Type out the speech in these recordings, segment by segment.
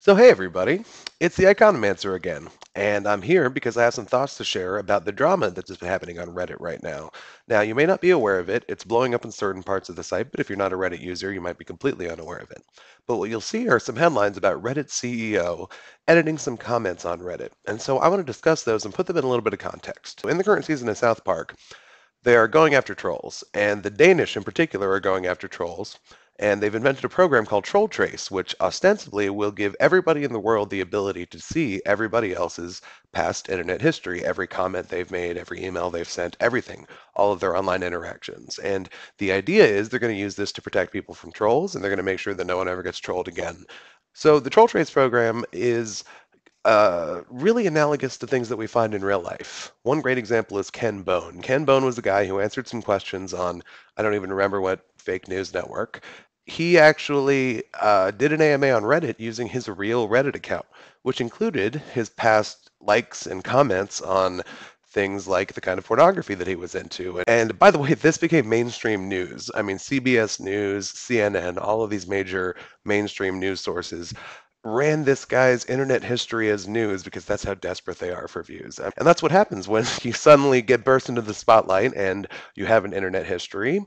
So hey everybody, it's the Iconomancer again, and I'm here because I have some thoughts to share about the drama that's just happening on Reddit right now. Now, you may not be aware of it, it's blowing up in certain parts of the site, but if you're not a Reddit user, you might be completely unaware of it. But what you'll see are some headlines about Reddit CEO editing some comments on Reddit, and so I want to discuss those and put them in a little bit of context. In the current season of South Park, they are going after trolls, and the Danish in particular are going after trolls. And they've invented a program called Troll Trace, which ostensibly will give everybody in the world the ability to see everybody else's past internet history, every comment they've made, every email they've sent, everything, all of their online interactions. And the idea is they're going to use this to protect people from trolls, and they're going to make sure that no one ever gets trolled again. So the Troll Trace program is really analogous to things that we find in real life. One great example is Ken Bone. Ken Bone was the guy who answered some questions on, I don't even remember what fake news network. He actually did an AMA on Reddit using his real Reddit account, which included his past likes and comments on things like the kind of pornography that he was into. And by the way, this became mainstream news. I mean, CBS News, CNN, all of these major mainstream news sources ran this guy's internet history as news because that's how desperate they are for views. And that's what happens when you suddenly get burst into the spotlight and you have an internet history.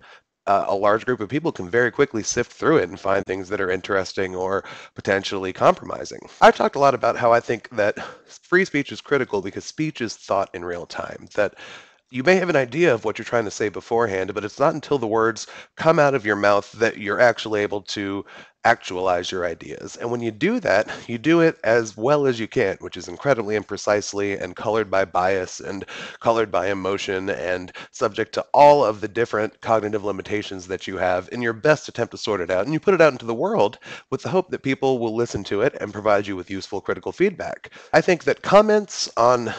A large group of people can very quickly sift through it and find things that are interesting or potentially compromising. I've talked a lot about how I think that free speech is critical because speech is thought in real time, that you may have an idea of what you're trying to say beforehand, but it's not until the words come out of your mouth that you're actually able to actualize your ideas. And when you do that, you do it as well as you can, which is incredibly imprecisely and colored by bias and colored by emotion and subject to all of the different cognitive limitations that you have in your best attempt to sort it out. And you put it out into the world with the hope that people will listen to it and provide you with useful critical feedback. I think that comments on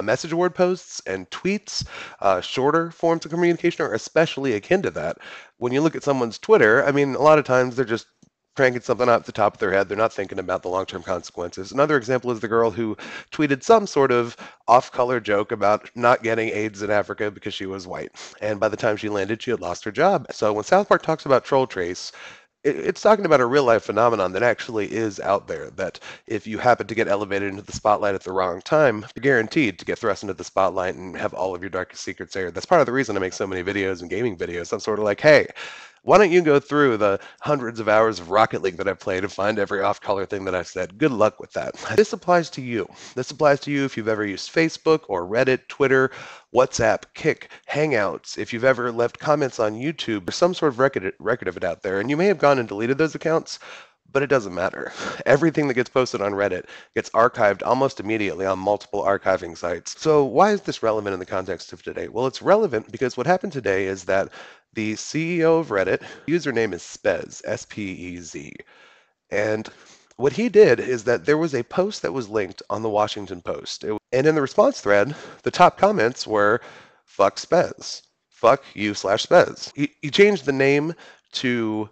message board posts and tweets, shorter forms of communication, are especially akin to that. When you look at someone's Twitter, I mean, a lot of times they're just cranking something out the top of their head. They're not thinking about the long-term consequences. Another example is the girl who tweeted some sort of off-color joke about not getting AIDS in Africa because she was white. And by the time she landed, she had lost her job. So when South Park talks about Troll Trace, it's talking about a real life phenomenon that actually is out there, that if you happen to get elevated into the spotlight at the wrong time, you're guaranteed to get thrust into the spotlight and have all of your darkest secrets aired. That's part of the reason I make so many videos and gaming videos. I'm sort of like, hey, why don't you go through the hundreds of hours of Rocket League that I've played and find every off-color thing that I've said? Good luck with that. This applies to you. This applies to you if you've ever used Facebook or Reddit, Twitter, WhatsApp, Kik, Hangouts, if you've ever left comments on YouTube. There's some sort of record of it out there, and you may have gone and deleted those accounts, but it doesn't matter. Everything that gets posted on Reddit gets archived almost immediately on multiple archiving sites. So why is this relevant in the context of today? Well, it's relevant because what happened today is that the CEO of Reddit, username is Spez, S-P-E-Z, and what he did is that there was a post that was linked on the Washington Post. And in the response thread, the top comments were, fuck Spez. Fuck you slash Spez. He changed the name to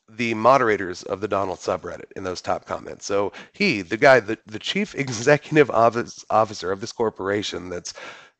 the moderators of the Donald subreddit in those top comments. So he, the guy, the chief executive officer of this corporation that's,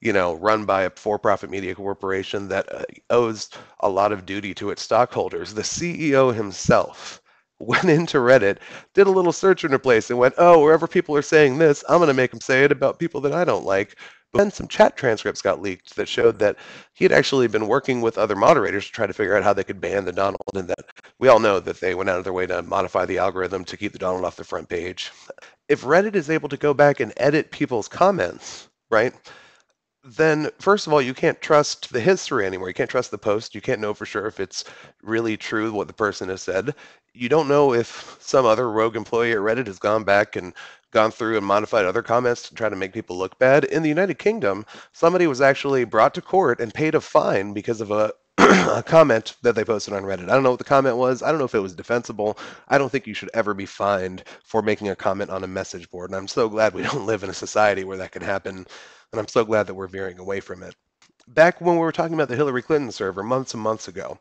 run by a for-profit media corporation that owes a lot of duty to its stockholders, the CEO himself went into Reddit, did a little search interplace, and went, oh, wherever people are saying this, I'm going to make them say it about people that I don't like. But then some chat transcripts got leaked that showed that he had actually been working with other moderators to try to figure out how they could ban the Donald, and that we all know that they went out of their way to modify the algorithm to keep the Donald off the front page. If Reddit is able to go back and edit people's comments, right, then first of all, you can't trust the history anymore. You can't trust the post. You can't know for sure if it's really true what the person has said. You don't know if some other rogue employee at Reddit has gone back and gone through and modified other comments to try to make people look bad. In the United Kingdom, somebody was actually brought to court and paid a fine because of a a comment that they posted on Reddit. I don't know what the comment was. I don't know if it was defensible. I don't think you should ever be fined for making a comment on a message board. And I'm so glad we don't live in a society where that can happen. And I'm so glad that we're veering away from it. Back when we were talking about the Hillary Clinton server months and months ago,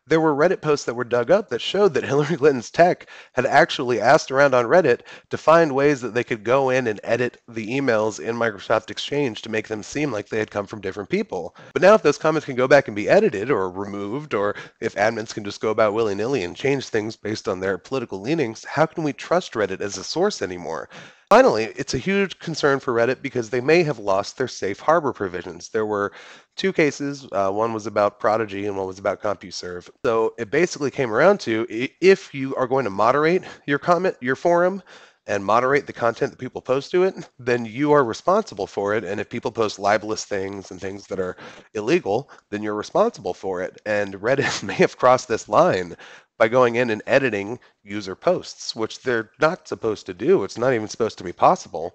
There were Reddit posts that were dug up that showed that Hillary Clinton's tech had actually asked around on Reddit to find ways that they could go in and edit the emails in Microsoft Exchange to make them seem like they had come from different people. But now if those comments can go back and be edited or removed, or if admins can just go about willy-nilly and change things based on their political leanings, how can we trust Reddit as a source anymore? Finally, it's a huge concern for Reddit because they may have lost their safe harbor provisions. There were two cases. One was about Prodigy and one was about CompuServe. So it basically came around to if you are going to moderate your forum, and moderate the content that people post to it, then you are responsible for it. And if people post libelous things and things that are illegal, then you're responsible for it. And Reddit may have crossed this line by going in and editing user posts, which they're not supposed to do. It's not even supposed to be possible.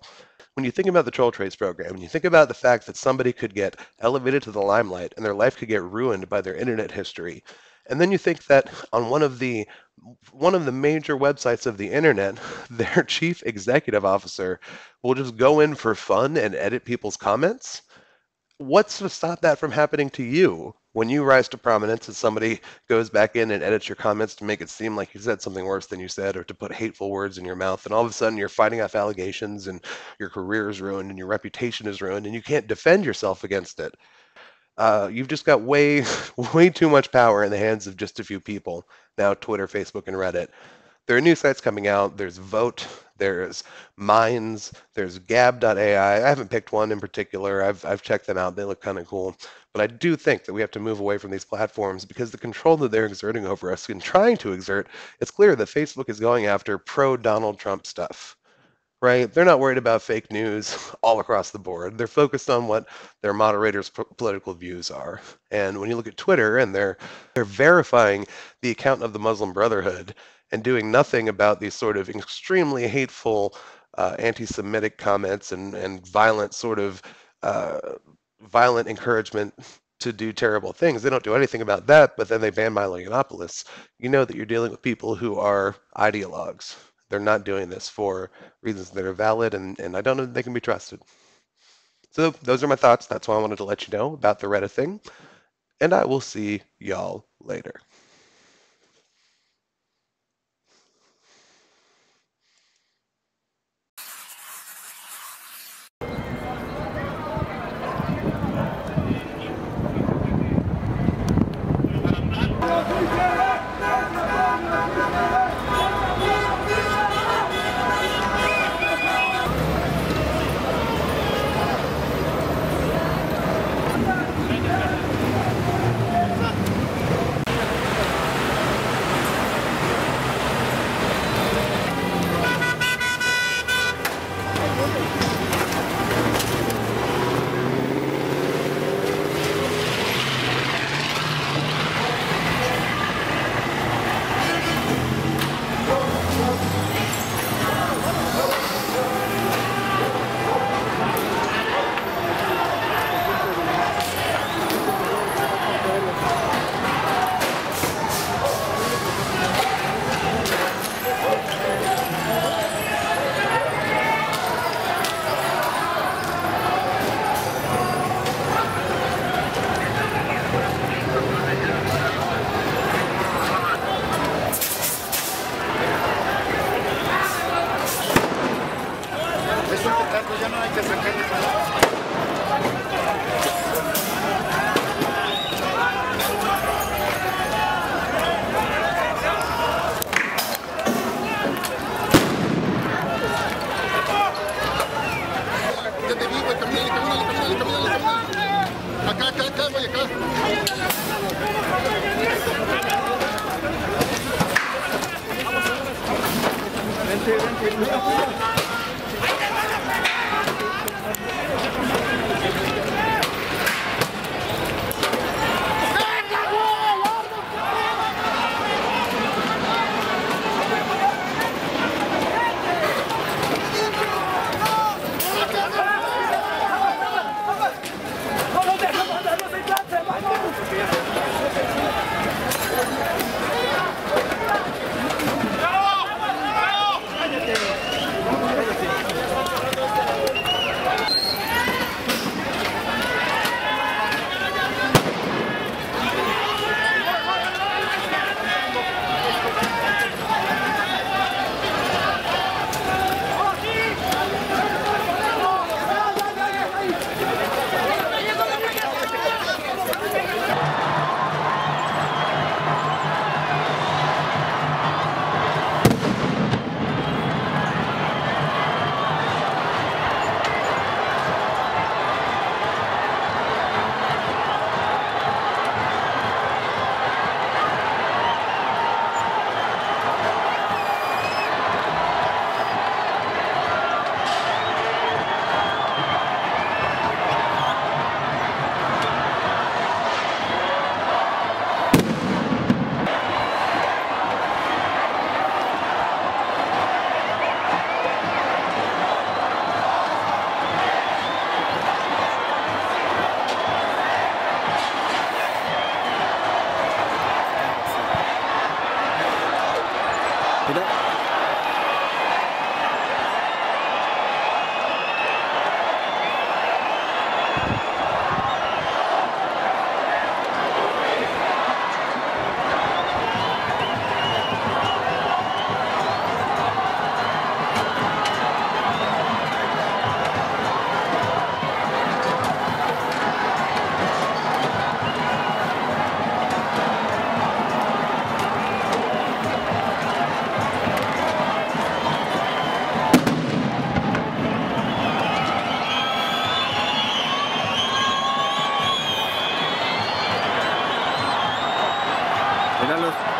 When you think about the Troll Trace program, and you think about the fact that somebody could get elevated to the limelight and their life could get ruined by their internet history, and then you think that on one of the major websites of the internet, their chief executive officer will just go in for fun and edit people's comments. What's to stop that from happening to you? When you rise to prominence and somebody goes back in and edits your comments to make it seem like you said something worse than you said, or to put hateful words in your mouth, and all of a sudden you're fighting off allegations and your career is ruined and your reputation is ruined and you can't defend yourself against it. You've just got way, way too much power in the hands of just a few people. Now, Twitter, Facebook, and Reddit. There are new sites coming out. There's Vote, there's Minds, there's Gab.ai. I haven't picked one in particular. I've checked them out. They look kind of cool. But I do think that we have to move away from these platforms because the control that they're exerting over us and trying to exert, it's clear that Facebook is going after pro-Donald Trump stuff. Right? They're not worried about fake news all across the board. They're focused on what their moderators' political views are. And when you look at Twitter and they're verifying the account of the Muslim Brotherhood and doing nothing about these sort of extremely hateful anti-Semitic comments and violent violent encouragement to do terrible things. They don't do anything about that, but then they ban Milo Yiannopoulos. You know that you're dealing with people who are ideologues. They're not doing this for reasons that are valid, and I don't know that they can be trusted. So those are my thoughts. That's why I wanted to let you know about the Reddit thing, and I will see y'all later. Vente. Eran los